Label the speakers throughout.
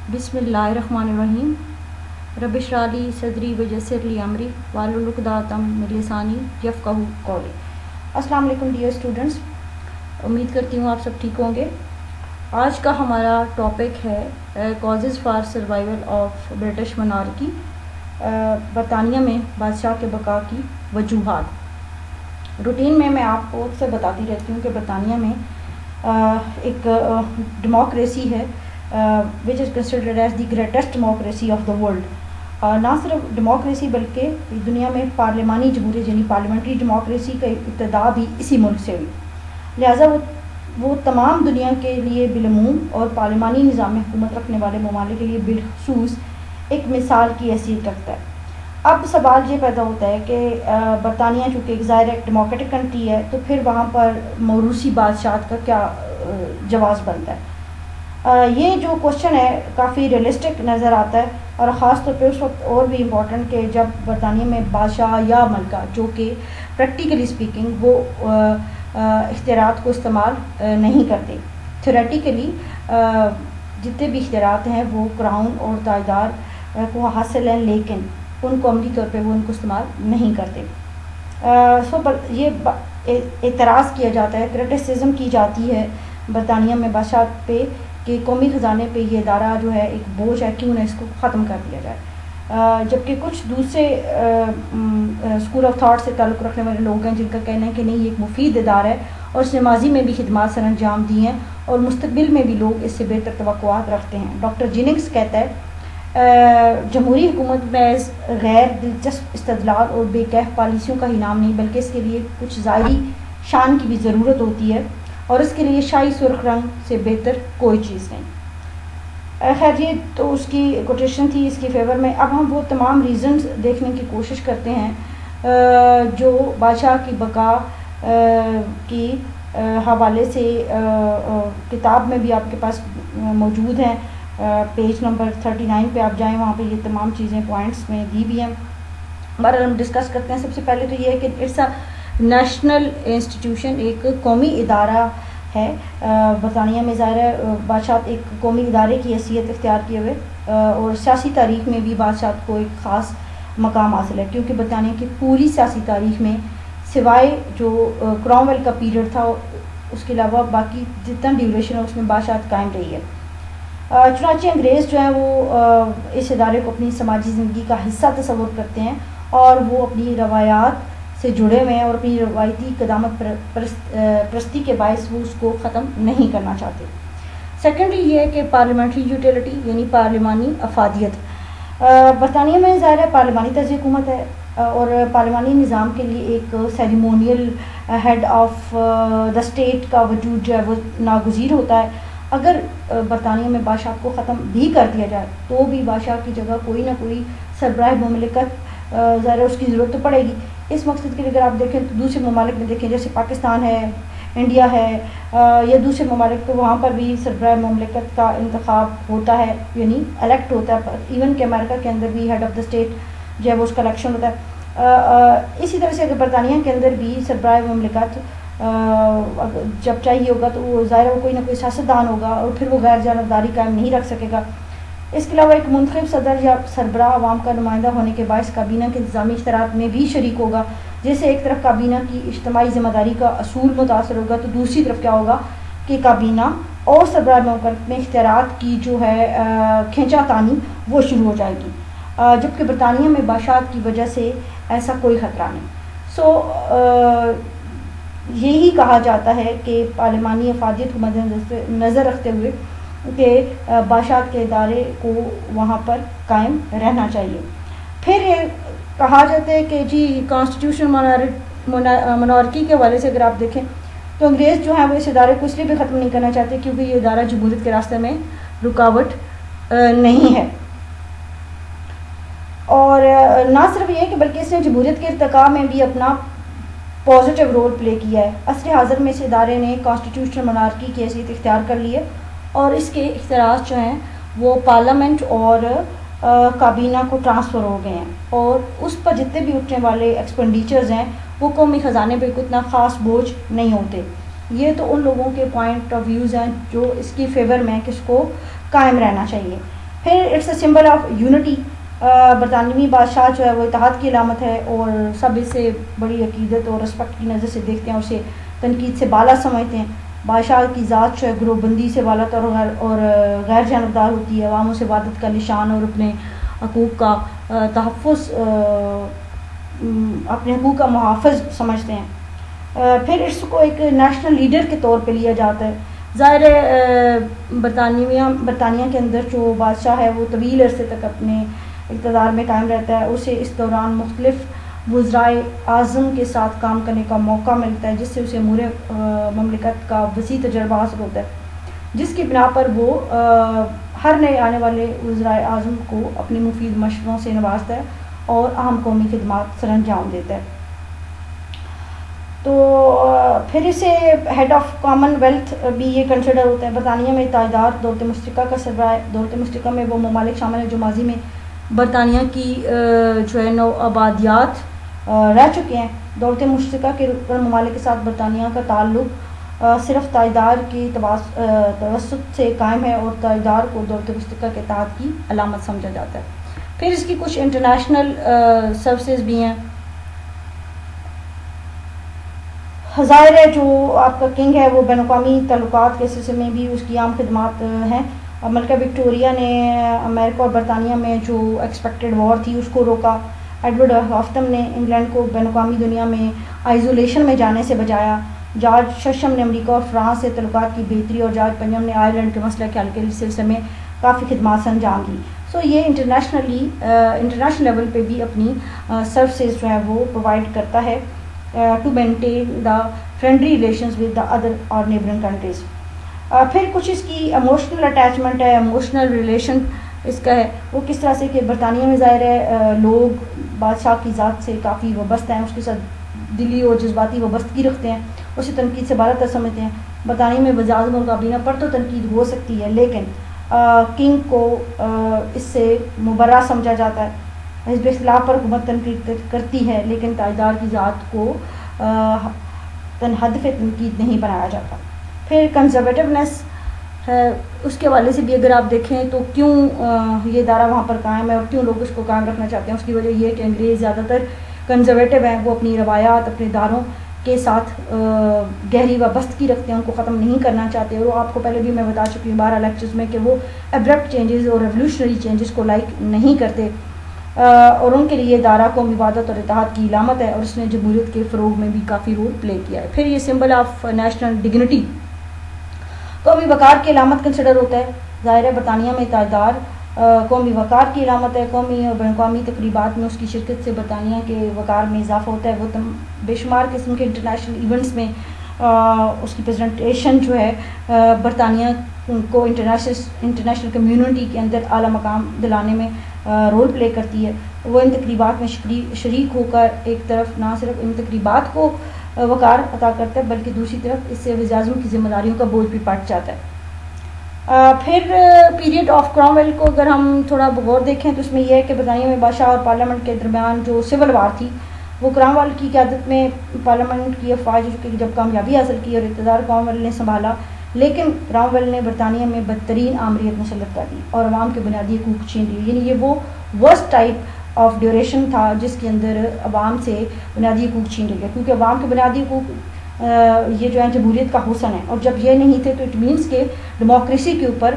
Speaker 1: بسم اللہ الرحمن الرحیم. رب اشرح لی صدری ویسر لی امری واحلل عقدۃ من لسانی یفقہوا قولی. السلام علیکم ڈیئر اسٹوڈنٹس، امید کرتی ہوں آپ سب ٹھیک ہوں گے. آج کا ہمارا ٹاپک ہے causes for survival of British monarchy، برطانیہ میں بادشاہ کے بقا کی وجوہات. روٹین میں آپ کو اکثر بتاتی رہتی ہوں کہ برطانیہ میں ایک ڈیموکریسی ہے which is considered as the greatest democracy of the world. نہ صرف ڈیموکریسی بلکہ دنیا میں پارلیمانی جمہوریت یعنی پارلیمنٹری ڈیموکریسی کا ابتدا بھی اسی ملک سے ہوئی. لہٰذا وہ تمام دنیا کے لیے بالعموم اور پارلیمانی نظام میں حکومت رکھنے والے ممالک کے لیے بالخصوص ایک مثال کی حیثیت رکھتا ہے. اب سوال یہ پیدا ہوتا ہے کہ برطانیہ چونکہ ایک ظاہر ایک ڈیموکریٹک کنٹری ہے تو پھر وہاں پر موروثی بادشاہت کا کیا جواز بنتا ہے. یہ جو کوشچن ہے کافی ریئلسٹک نظر آتا ہے، اور خاص طور پہ اس وقت اور بھی امپورٹنٹ کہ جب برطانیہ میں بادشاہ یا ملکہ جو کہ پریکٹیکلی اسپیکنگ وہ اختیارات کو استعمال نہیں کرتے. تھیوریٹیکلی جتنے بھی اختیارات ہیں وہ کراؤن اور تاجدار کو حاصل ہیں، لیکن ان کو عملی طور پہ وہ ان کو استعمال نہیں کرتے. یہ اعتراض کیا جاتا ہے، کرٹیسزم کی جاتی ہے برطانیہ میں بادشاہ پہ کہ قومی خزانے پہ یہ ادارہ جو ہے ایک بوجھ ہے، کیوں نہ اس کو ختم کر دیا جائے. جبکہ کچھ دوسرے اسکول آف تھاٹ سے تعلق رکھنے والے لوگ ہیں جن کا کہنا ہے کہ نہیں، یہ ایک مفید ادارہ ہے اور اس نے ماضی میں بھی خدمات سر انجام دی ہیں اور مستقبل میں بھی لوگ اس سے بہتر توقعات رکھتے ہیں. ڈاکٹر جیننگز کہتا ہے جمہوری حکومت محض غیر دلچسپ استدلال اور بے کیف پالیسیوں کا ہی نام نہیں، بلکہ اس کے لیے کچھ ظاہری شان کی بھی ضرورت ہوتی ہے اور اس کے لیے شاہی سرخ رنگ سے بہتر کوئی چیز نہیں. خیر یہ تو اس کی کوٹیشن تھی اس کی فیور میں. اب ہم وہ تمام ریزنز دیکھنے کی کوشش کرتے ہیں جو بادشاہ کی بقا کی حوالے سے کتاب میں بھی آپ کے پاس موجود ہیں. پیج نمبر 39 پہ آپ جائیں، وہاں پہ یہ تمام چیزیں پوائنٹس میں دی بھی ہیں. بہرحال ہم ڈسکس کرتے ہیں. سب سے پہلے تو یہ ہے کہ اٹس اے نیشنل انسٹیٹیوشن، ایک قومی ادارہ ہے. برطانیہ میں ظاہر ہے بادشاہت ایک قومی ادارے کی حیثیت اختیار کیے ہوئے، اور سیاسی تاریخ میں بھی بادشاہت کو ایک خاص مقام حاصل ہے، کیونکہ برطانیہ کی پوری سیاسی تاریخ میں سوائے جو کراؤنویل کا پیریڈ تھا اس کے علاوہ باقی جتنا ڈیوریشن ہے اس میں بادشاہت قائم رہی ہے. چنانچہ انگریز جو ہیں وہ اس ادارے کو اپنی سماجی زندگی کا حصہ تصور کرتے ہیں اور وہ اپنی روایات سے جڑے ہوئے ہیں اور اپنی روایتی قدامت پرستی کے باعث وہ اس کو ختم نہیں کرنا چاہتے. سیکنڈلی یہ ہے کہ پارلیمنٹری یوٹیلٹی یعنی پارلیمانی افادیت. برطانیہ میں ظاہر ہے پارلیمانی طرز حکومت ہے اور پارلیمانی نظام کے لیے ایک ceremonial head of the state کا وجود جو ہے وہ ناگزیر ہوتا ہے. اگر برطانیہ میں بادشاہ کو ختم بھی کر دیا جائے تو بھی بادشاہ کی جگہ کوئی نہ کوئی سربراہ مملکت ظاہر ہے اس کی ضرورت تو پڑے گی. اس مقصد کے لیے اگر آپ دیکھیں تو دوسرے ممالک میں دیکھیں جیسے پاکستان ہے، انڈیا ہے یا دوسرے ممالک، تو وہاں پر بھی سربراہ مملکت کا انتخاب ہوتا ہے یعنی الیکٹ ہوتا ہے. ایون کہ امریکہ کے اندر بھی ہیڈ آف دا اسٹیٹ جو ہے وہ اس کا الیکشن ہوتا ہے. اسی طرح سے اگر برطانیہ کے اندر بھی سربراہ مملکت جب چاہیے ہوگا تو وہ ظاہر وہ کوئی نہ کوئی سیاستدان ہوگا اور پھر وہ غیر جانبداری قائم نہیں رکھ سکے گا. اس کے علاوہ ایک منتخب صدر یا سربراہ عوام کا نمائندہ ہونے کے باعث کابینہ کے انتظامی اختیارات میں بھی شریک ہوگا. جیسے ایک طرف کابینہ کی اجتماعی ذمہ داری کا اصول متاثر ہوگا تو دوسری طرف کیا ہوگا کہ کابینہ اور سربراہ مملکت میں اختیارات کی جو ہے کھینچا تانی وہ شروع ہو جائے گی. جبکہ برطانیہ میں بادشاہت کی وجہ سے ایسا کوئی خطرہ نہیں. یہی کہا جاتا ہے کہ پارلیمانی افادیت کو مد نظر رکھتے ہوئے کہ بادشاہت کے ادارے کو وہاں پر قائم رہنا چاہیے. پھر کہا جاتا ہے کہ جی کانسٹیٹیوشن monarchy کے حوالے سے اگر آپ دیکھیں تو انگریز جو ہیں وہ اس ادارے کو اس لیے بھی ختم نہیں کرنا چاہتے کیونکہ یہ ادارہ جمہوریت کے راستے میں رکاوٹ نہیں ہے. اور نہ صرف یہ کہ بلکہ اس نے جمہوریت کے ارتقاء میں بھی اپنا پازیٹیو رول پلے کیا ہے. عصر حاضر میں اس ادارے نے کانسٹیٹیوشنل monarchy کی حیثیت اختیار کر لی ہے اور اس کے اختیارات جو ہیں وہ پارلیمنٹ اور کابینہ کو ٹرانسفر ہو گئے ہیں، اور اس پر جتنے بھی اٹھنے والے ایکسپینڈیچرز ہیں وہ قومی خزانے پہ اتنا خاص بوجھ نہیں ہوتے. یہ تو ان لوگوں کے پوائنٹ آف ویوز ہیں جو اس کی فیور میں کہ اس کو قائم رہنا چاہیے. پھر it's a symbol of unity, برطانوی بادشاہ جو ہے وہ اتحاد کی علامت ہے، اور سب اسے بڑی عقیدت اور رسپیکٹ کی نظر سے دیکھتے ہیں، اور اسے تنقید سے بالا سمجھتے ہیں۔ بادشاہ کی ذات جو ہے گروہ بندی سے بالا تر اور غیر جانبدار ہوتی ہے، عواموں سے عبادت کا نشان اور اپنے حقوق کا تحفظ، اپنے حقوق کا محافظ سمجھتے ہیں۔ پھر اس کو ایک نیشنل لیڈر کے طور پہ لیا جاتا ہے۔ ظاہر ہے برطانیہ کے اندر جو بادشاہ ہے وہ طویل عرصے تک اپنے اقتدار میں قائم رہتا ہے، اسے اس دوران مختلف وزرائے اعظم کے ساتھ کام کرنے کا موقع ملتا ہے، جس سے اسے امور مملکت کا وسیع تجربہ حاصل ہوتا ہے، جس کی بنا پر وہ ہر نئے آنے والے وزرائے اعظم کو اپنے مفید مشوروں سے نوازتا ہے اور اہم قومی خدمات سر انجام دیتا ہے۔ تو پھر اسے ہیڈ آف کامن ویلتھ بھی یہ کنسیڈر ہوتا ہے۔ برطانیہ میں تاجدار دولت مشترکہ کا سربراہ ہے۔ دولت مشترکہ میں وہ ممالک شامل ہیں جو ماضی میں برطانیہ کی جو ہے نو آبادیات رہ چکے ہیں۔ دولت مشترکہ کے رکن ممالک کے ساتھ برطانیہ کا تعلق صرف تاجدار کے توسط سے قائم ہے، اور تاجدار کو دولت مشترکہ کے اتحاد کی علامت سمجھا جاتا ہے۔ پھر اس کی کچھ انٹرنیشنل سروسز بھی ہیں۔ ظاہر ہے جو آپ کا کنگ ہے وہ بین الاقوامی تعلقات کے سلسلے میں بھی اس کی عام خدمات ہیں۔ ملکہ وکٹوریہ نے امریکہ اور برطانیہ میں جو ایکسپیکٹڈ وار تھی اس کو روکا۔ ایڈورڈ ہافٹم نے انگلینڈ کو بین الاقوامی دنیا میں آئزولیشن میں جانے سے بچایا۔ جارج ششم نے امریکہ اور فرانس سے تعلقات کی بہتری، اور جارج پنجم نے آئرلینڈ کے مسئلہ کے حل کے سلسلے میں کافی خدمات سر انجام دی۔ سو یہ انٹرنیشنل لیول پہ بھی اپنی سروسز جو ہے وہ پرووائڈ کرتا ہے to maintain the friendly relations with the other اور نیبرنگ کنٹریز۔ پھر کچھ اس کی ایموشنل اٹیچمنٹ ہے، ایموشنل ریلیشن اس کا ہے وہ کس طرح سے کہ برطانیہ میں ظاہر ہے لوگ بادشاہ کی ذات سے کافی وابستہ ہیں، اس کے ساتھ دلی اور جذباتی وابستگی رکھتے ہیں، اسے تنقید سے بالا تر سمجھتے ہیں۔ برطانیہ میں وزیر اعظم اور کابینہ پر تو تنقید ہو سکتی ہے، لیکن کنگ کو اس سے مبرہ سمجھا جاتا ہے۔ حزب اختلاف پر حکومت تنقید کرتی ہے، لیکن تاجدار کی ذات کو ہدف تنقید نہیں بنایا جاتا۔ پھر کنزرویٹونیس ہے، اس کے حوالے سے بھی اگر آپ دیکھیں تو کیوں یہ ادارہ وہاں پر قائم ہے اور کیوں لوگ اس کو قائم رکھنا چاہتے ہیں، اس کی وجہ یہ ہے کہ انگریز زیادہ تر کنزرویٹو ہیں، وہ اپنی روایات، اپنے اداروں کے ساتھ گہری وابستگی رکھتے ہیں، ان کو ختم نہیں کرنا چاہتے۔ اور آپ کو پہلے بھی میں بتا چکی ہوں 12 لیکچرز میں کہ وہ ابرپٹ چینجز اور ریولیوشنری چینجز کو لائک نہیں کرتے، اور ان کے لیے ادارہ قومی وحدت اور اتحاد کی علامت ہے، اور اس نے جمہوریت کے فروغ میں بھی کافی رول پلے کیا ہے۔ پھر یہ سمبل آف نیشنل ڈگنیٹی قومی وقار کی علامت کنسیڈر ہوتا ہے۔ ظاہر ہے برطانیہ میں تاجدار قومی وقار کی علامت ہے۔ قومی اور بین الاقوامی تقریبات میں اس کی شرکت سے برطانیہ کے وقار میں اضافہ ہوتا ہے۔ وہ بے شمار قسم کے انٹرنیشنل ایونٹس میں اس کی پریزنٹیشن جو ہے برطانیہ کو انٹرنیشنل کمیونٹی کے اندر اعلیٰ مقام دلانے میں رول پلے کرتی ہے۔ وہ ان تقریبات میں شریک ہو کر ایک طرف نہ صرف ان تقریبات کو وقار عطا کرتا ہے، بلکہ دوسری طرف اس سے وزیر اعظم کی ذمہ داریوں کا بوجھ بھی پڑ جاتا ہے۔ پھر پیریڈ آف کرامویل کو اگر ہم تھوڑا غور دیکھیں تو اس میں یہ ہے کہ برطانیہ میں بادشاہ اور پارلیمنٹ کے درمیان جو سول وار تھی وہ کرامویل کی قیادت میں پارلیمنٹ کی افواج جب کامیابی حاصل کی اور اقتدار کرامویل نے سنبھالا، لیکن کرامویل نے برطانیہ میں بدترین آمریت مسلط کر دی اور عوام کے بنیادی حقوق چھین لیے۔ یعنی یہ وہ ورسٹ ٹائپ آف ڈیوریشن تھا جس کے اندر عوام سے بنیادی حقوق چھین لیا، کیونکہ عوام کے بنیادی حقوق یہ جو ہے جمہوریت کا حسن ہے، اور جب یہ نہیں تھے تو اٹ مینس کہ ڈیموکریسی کے اوپر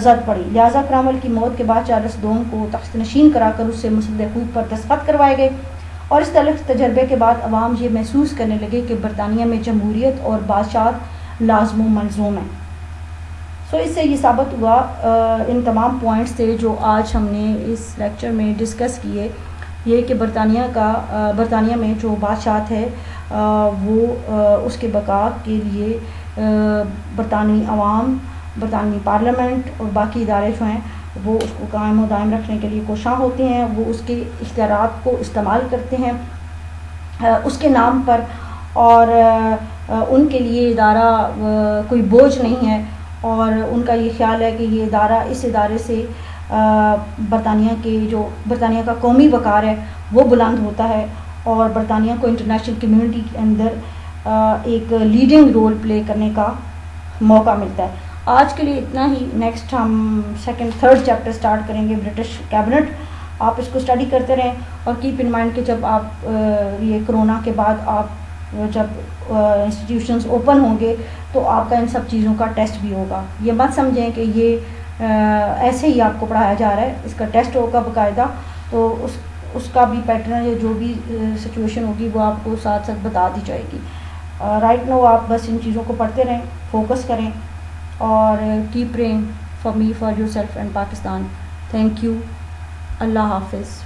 Speaker 1: زد پڑی۔ لہٰذا کرامویل کی موت کے بعد چارلس دوم کو تخت نشین کرا کر اس سے مسلح حقوق پر دستخط کروائے گئے، اور اس تلخ تجربے کے بعد عوام یہ محسوس کرنے لگے کہ برطانیہ میں جمہوریت اور بادشاہت لازم و ملزوم ہیں۔ سو اس سے یہ ثابت ہوا، ان تمام پوائنٹس تھے جو آج ہم نے اس لیکچر میں ڈسکس کیے، یہ کہ برطانیہ میں جو بادشاہت ہے وہ اس کے بقا کے لیے برطانوی عوام، برطانوی پارلیمنٹ اور باقی ادارے جو ہیں وہ اس کو قائم و دائم رکھنے کے لیے کوشاں ہوتے ہیں، وہ اس کے اختیارات کو استعمال کرتے ہیں اس کے نام پر، اور ان کے لیے ادارہ کوئی بوجھ نہیں ہے، اور ان کا یہ خیال ہے کہ یہ ادارہ اس ادارے سے برطانیہ کا قومی وقار ہے وہ بلند ہوتا ہے، اور برطانیہ کو انٹرنیشنل کمیونٹی کے اندر ایک لیڈنگ رول پلے کرنے کا موقع ملتا ہے۔ آج کے لیے اتنا ہی. نیکسٹ ہم سیکنڈ تھرڈ چیپٹر اسٹارٹ کریں گے برٹش کیبنٹ. آپ اس کو اسٹڈی کرتے رہیں اور کیپ ان مائنڈ کہ جب آپ یہ کرونا کے بعد آپ جب انسٹیٹیوشنز اوپن ہوں گے تو آپ کا ان سب چیزوں کا ٹیسٹ بھی ہوگا. یہ مت سمجھیں کہ یہ ایسے ہی آپ کو پڑھایا جا رہا ہے. اس کا ٹیسٹ ہوگا باقاعدہ, تو اس کا بھی پیٹرن یا جو بھی سچویشن ہوگی وہ آپ کو ساتھ ساتھ بتا دی جائے گی. رائٹ نو آپ بس ان چیزوں کو پڑھتے رہیں, فوکس کریں اور keep praying for me, for yourself and Pakistan. Thank you. اللہ حافظ.